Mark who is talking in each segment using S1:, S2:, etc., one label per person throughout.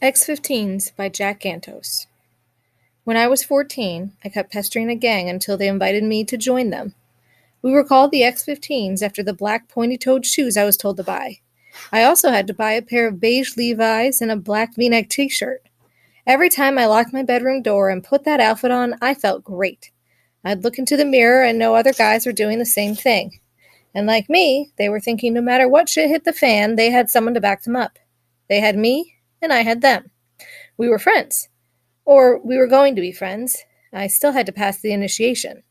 S1: X15s by Jack Gantos. When I was 14, I kept pestering a gang until they invited me to join them. We were called the X15s after the black pointy-toed shoes I was told to buy. I also had to buy a pair of beige Levi's and a black V-neck t-shirt. Every time I locked my bedroom door and put that outfit on, I felt great. I'd look into the mirror and know other guys were doing the same thing. And like me, they were thinking no matter what shit hit the fan, they had someone to back them up. They had me, and I had them. We were friends. Or we were going to be friends. I still had to pass the initiation.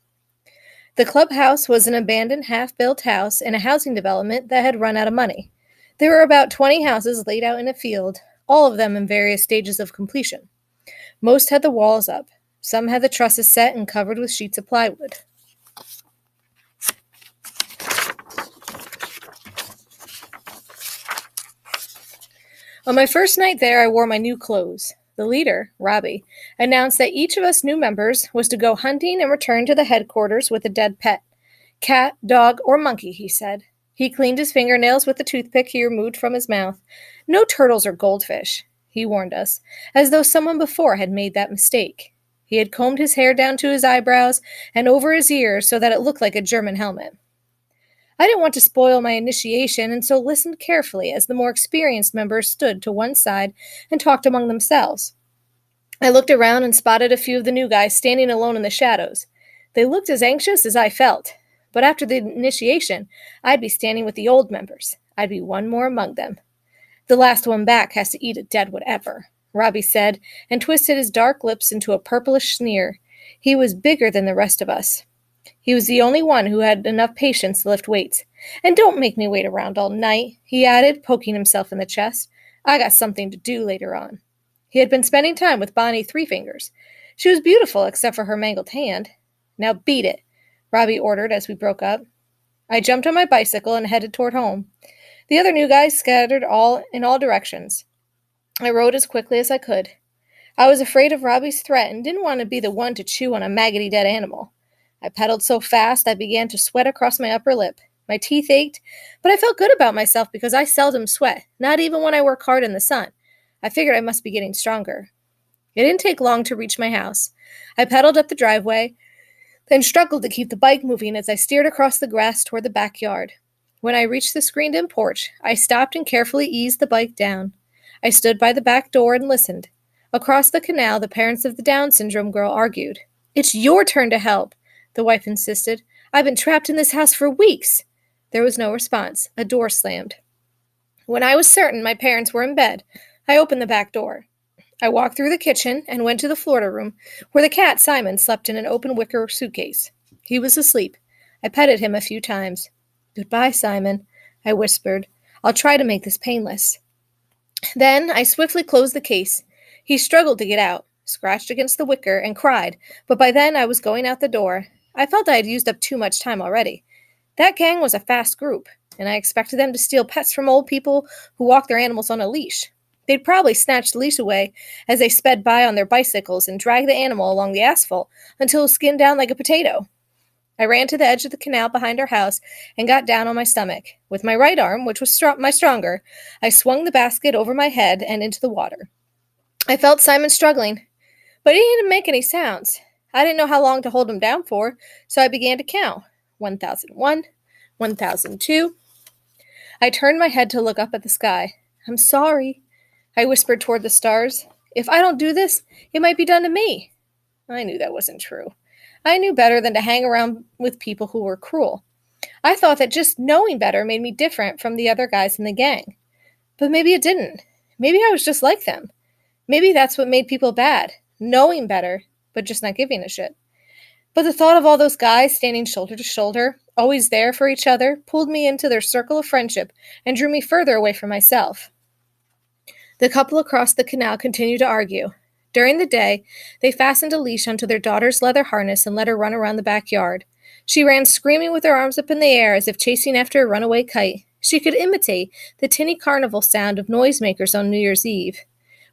S1: The clubhouse was an abandoned half-built house in a housing development that had run out of money. There were about 20 houses laid out in a field, all of them in various stages of completion. Most had the walls up. Some had the trusses set and covered with sheets of plywood. On my first night there, I wore my new clothes. The leader, Robbie, announced that each of us new members was to go hunting and return to the headquarters with a dead pet. Cat, dog, or monkey, he said. He cleaned his fingernails with the toothpick he removed from his mouth. No turtles or goldfish, he warned us, as though someone before had made that mistake. He had combed his hair down to his eyebrows and over his ears so that it looked like a German helmet. I didn't want to spoil my initiation, and so listened carefully as the more experienced members stood to one side and talked among themselves. I looked around and spotted a few of the new guys standing alone in the shadows. They looked as anxious as I felt, but after the initiation, I'd be standing with the old members. I'd be one more among them. The last one back has to eat a dead whatever, Robbie said, and twisted his dark lips into a purplish sneer. He was bigger than the rest of us. He was the only one who had enough patience to lift weights. And don't make me wait around all night, he added, poking himself in the chest. I got something to do later on. He had been spending time with Bonnie Three Fingers. She was beautiful except for her mangled hand. Now beat it, Robbie ordered as we broke up. I jumped on my bicycle and headed toward home. The other new guys scattered in all directions. I rode as quickly as I could. I was afraid of Robbie's threat and didn't want to be the one to chew on a maggoty dead animal. I pedaled so fast I began to sweat across my upper lip. My teeth ached, but I felt good about myself because I seldom sweat, not even when I work hard in the sun. I figured I must be getting stronger. It didn't take long to reach my house. I pedaled up the driveway, then struggled to keep the bike moving as I steered across the grass toward the backyard. When I reached the screened-in porch, I stopped and carefully eased the bike down. I stood by the back door and listened. Across the canal, the parents of the Down syndrome girl argued. "It's your turn to help," the wife insisted. "I've been trapped in this house for weeks." There was no response. A door slammed. When I was certain my parents were in bed, I opened the back door. I walked through the kitchen and went to the Florida room, where the cat Simon slept in an open wicker suitcase. He was asleep. I petted him a few times. "Goodbye, Simon," I whispered. "I'll try to make this painless." Then I swiftly closed the case. He struggled to get out, scratched against the wicker, and cried, but by then I was going out the door. I felt I had used up too much time already. That gang was a fast group, and I expected them to steal pets from old people who walk their animals on a leash. They'd probably snatch the leash away as they sped by on their bicycles and drag the animal along the asphalt until it was skinned down like a potato. I ran to the edge of the canal behind our house and got down on my stomach. With my right arm, which was my stronger, I swung the basket over my head and into the water. I felt Simon struggling, but he didn't make any sounds. I didn't know how long to hold him down for, so I began to count. 1001, 1002. I turned my head to look up at the sky. "I'm sorry," I whispered toward the stars. "If I don't do this, it might be done to me." I knew that wasn't true. I knew better than to hang around with people who were cruel. I thought that just knowing better made me different from the other guys in the gang. But maybe it didn't. Maybe I was just like them. Maybe that's what made people bad, knowing better, but just not giving a shit. But the thought of all those guys standing shoulder to shoulder, always there for each other, pulled me into their circle of friendship and drew me further away from myself. The couple across the canal continued to argue. During the day, they fastened a leash onto their daughter's leather harness and let her run around the backyard. She ran screaming with her arms up in the air as if chasing after a runaway kite. She could imitate the tinny carnival sound of noisemakers on New Year's Eve.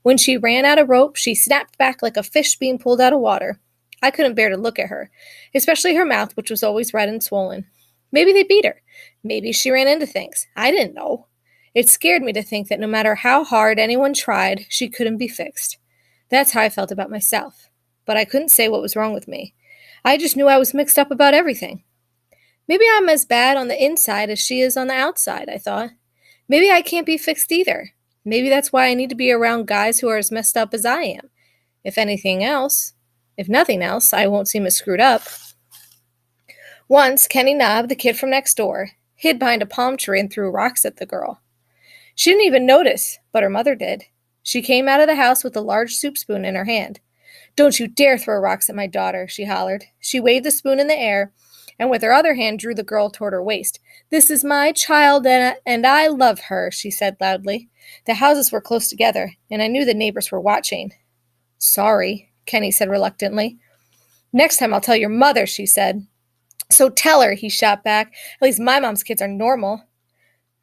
S1: When she ran out of rope, she snapped back like a fish being pulled out of water. I couldn't bear to look at her, especially her mouth, which was always red and swollen. Maybe they beat her. Maybe she ran into things. I didn't know. It scared me to think that no matter how hard anyone tried, she couldn't be fixed. That's how I felt about myself. But I couldn't say what was wrong with me. I just knew I was mixed up about everything. Maybe I'm as bad on the inside as she is on the outside, I thought. Maybe I can't be fixed either. Maybe that's why I need to be around guys who are as messed up as I am. If nothing else, I won't seem as screwed up. Once, Kenny Knobb, the kid from next door, hid behind a palm tree and threw rocks at the girl. She didn't even notice, but her mother did. She came out of the house with a large soup spoon in her hand. "Don't you dare throw rocks at my daughter," she hollered. She waved the spoon in the air, and with her other hand drew the girl toward her waist. "This is my child, and I love her," she said loudly. The houses were close together, and I knew the neighbors were watching. "Sorry," Kenny said reluctantly. "Next time I'll tell your mother," she said. "So tell her," he shot back. "At least my mom's kids are normal."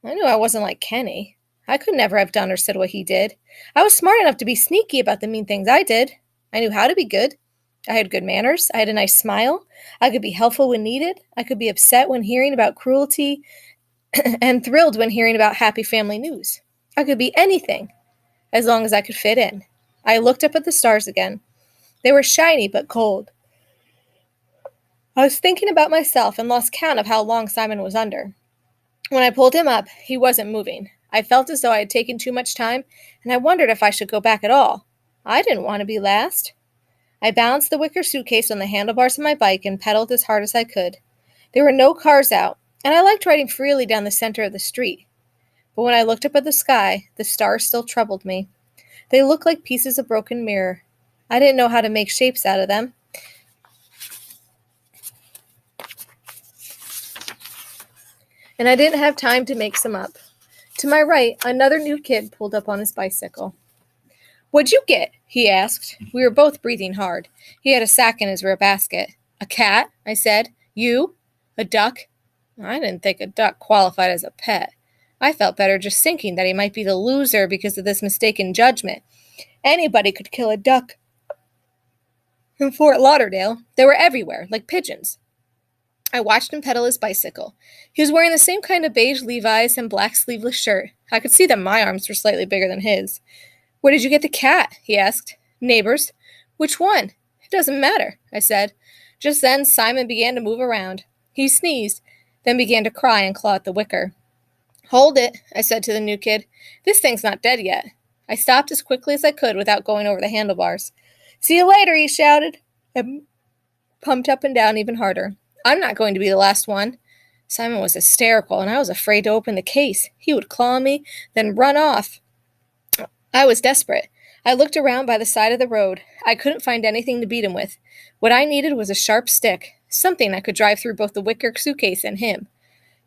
S1: I knew I wasn't like Kenny. I could never have done or said what he did. I was smart enough to be sneaky about the mean things I did. I knew how to be good. I had good manners. I had a nice smile. I could be helpful when needed. I could be upset when hearing about cruelty and thrilled when hearing about happy family news. I could be anything, as long as I could fit in. I looked up at the stars again. They were shiny but cold. I was thinking about myself and lost count of how long Simon was under. When I pulled him up, he wasn't moving. I felt as though I had taken too much time, and I wondered if I should go back at all. I didn't want to be last. I balanced the wicker suitcase on the handlebars of my bike and pedaled as hard as I could. There were no cars out, and I liked riding freely down the center of the street. But when I looked up at the sky, the stars still troubled me. They looked like pieces of broken mirror. I didn't know how to make shapes out of them. And I didn't have time to make some up. To my right, another new kid pulled up on his bicycle. "What'd you get?" he asked. We were both breathing hard. He had a sack in his rear basket. "A cat," I said. "You? A duck?" I didn't think a duck qualified as a pet. I felt better just thinking that he might be the loser because of this mistaken judgment. Anybody could kill a duck. In Fort Lauderdale, they were everywhere, like pigeons. I watched him pedal his bicycle. He was wearing the same kind of beige Levi's and black sleeveless shirt. I could see that my arms were slightly bigger than his. "Where did you get the cat?" he asked. "Neighbors." "Which one?" "It doesn't matter," I said. Just then, Simon began to move around. He sneezed, then began to cry and claw at the wicker. "Hold it," I said to the new kid. "This thing's not dead yet." I stopped as quickly as I could without going over the handlebars. "See you later," he shouted, and pumped up and down even harder. I'm not going to be the last one. Simon was hysterical, and I was afraid to open the case. He would claw me, then run off. I was desperate. I looked around by the side of the road. I couldn't find anything to beat him with. What I needed was a sharp stick, something I could drive through both the wicker suitcase and him.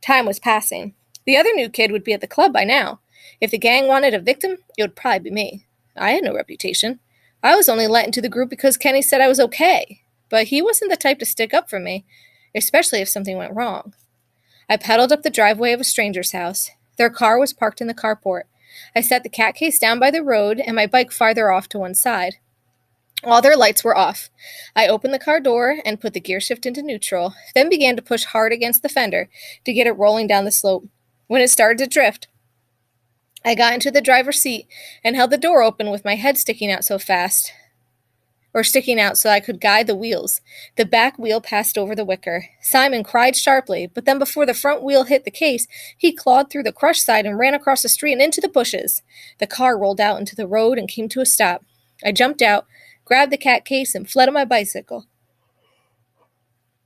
S1: Time was passing. The other new kid would be at the club by now. If the gang wanted a victim, it would probably be me. I had no reputation. I was only let into the group because Kenny said I was okay. But he wasn't the type to stick up for me, especially if something went wrong. I pedaled up the driveway of a stranger's house. Their car was parked in the carport. I set the cat case down by the road and my bike farther off to one side. All their lights were off. I opened the car door and put the gear shift into neutral, then began to push hard against the fender to get it rolling down the slope. When it started to drift, I got into the driver's seat and held the door open with my head sticking out so I could guide the wheels. The back wheel passed over the wicker. Simon cried sharply, but then before the front wheel hit the case, he clawed through the crushed side and ran across the street and into the bushes. The car rolled out into the road and came to a stop. I jumped out, grabbed the cat case, and fled on my bicycle.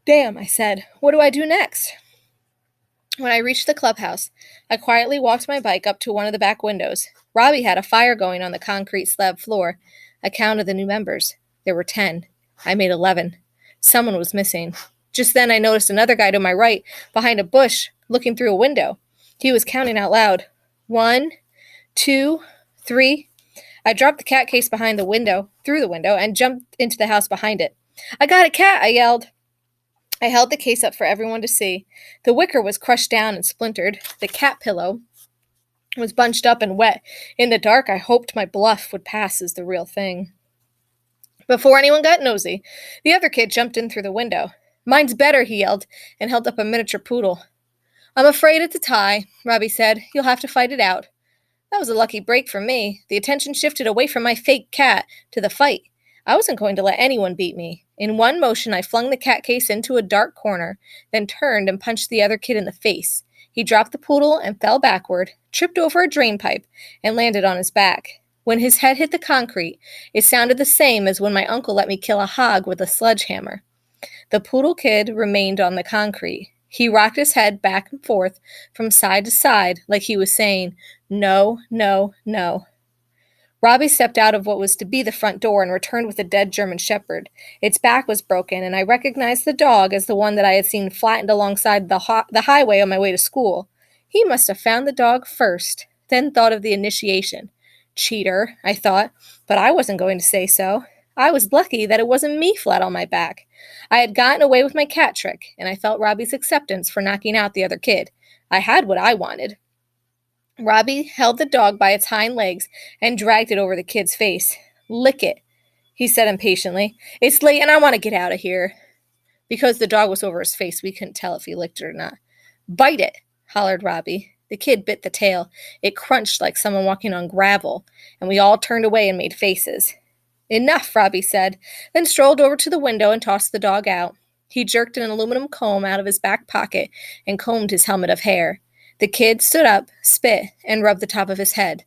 S1: "Damn," I said. "What do I do next?" When I reached the clubhouse, I quietly walked my bike up to one of the back windows. Robbie had a fire going on the concrete slab floor. I counted the new members. There were 10. I made 11. Someone was missing. Just then I noticed another guy to my right, behind a bush, looking through a window. He was counting out loud. 1, 2, 3. I dropped the cat case through the window, and jumped into the house behind it. "I got a cat," I yelled. I held the case up for everyone to see. The wicker was crushed down and splintered. The cat pillow was bunched up and wet. In the dark, I hoped my bluff would pass as the real thing. Before anyone got nosy, the other kid jumped in through the window. "Mine's better," he yelled, and held up a miniature poodle. I'm afraid it's a tie, Robbie said. You'll have to fight it out. That was a lucky break for me. The attention shifted away from my fake cat to the fight. I wasn't going to let anyone beat me. In one motion, I flung the cat case into a dark corner, then turned and punched the other kid in the face. He dropped the poodle and fell backward, tripped over a drain pipe, and landed on his back. When his head hit the concrete, it sounded the same as when my uncle let me kill a hog with a sledgehammer. The poodle kid remained on the concrete. He rocked his head back and forth from side to side like he was saying, "No, no, no." Robbie stepped out of what was to be the front door and returned with a dead German shepherd. Its back was broken, and I recognized the dog as the one that I had seen flattened alongside the highway on my way to school. He must have found the dog first, then thought of the initiation. Cheater, I thought, but I wasn't going to say so. I was lucky that it wasn't me flat on my back. I had gotten away with my cat trick, and I felt Robbie's acceptance for knocking out the other kid. I had what I wanted. Robbie held the dog by its hind legs and dragged it over the kid's face. "Lick it," he said impatiently. "It's late and I want to get out of here." Because the dog was over his face, we couldn't tell if he licked it or not. "Bite it," hollered Robbie. The kid bit the tail. It crunched like someone walking on gravel, and we all turned away and made faces. "Enough," Robbie said, then strolled over to the window and tossed the dog out. He jerked an aluminum comb out of his back pocket and combed his helmet of hair. The kid stood up, spit, and rubbed the top of his head.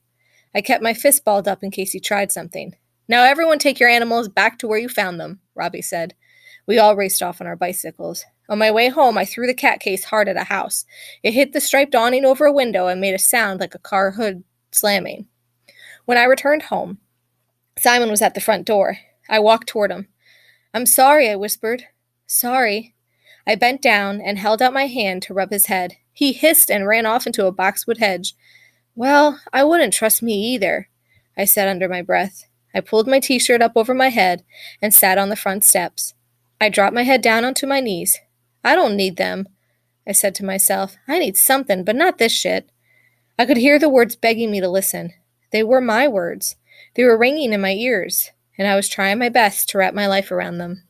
S1: I kept my fist balled up in case he tried something. "Now everyone take your animals back to where you found them," Robbie said. We all raced off on our bicycles. On my way home, I threw the cat case hard at a house. It hit the striped awning over a window and made a sound like a car hood slamming. When I returned home, Simon was at the front door. I walked toward him. "I'm sorry," I whispered. "Sorry." I bent down and held out my hand to rub his head. He hissed and ran off into a boxwood hedge. "Well, I wouldn't trust me either," I said under my breath. I pulled my t-shirt up over my head and sat on the front steps. I dropped my head down onto my knees. "I don't need them," I said to myself. "I need something, but not this shit." I could hear the words begging me to listen. They were my words. They were ringing in my ears, and I was trying my best to wrap my life around them.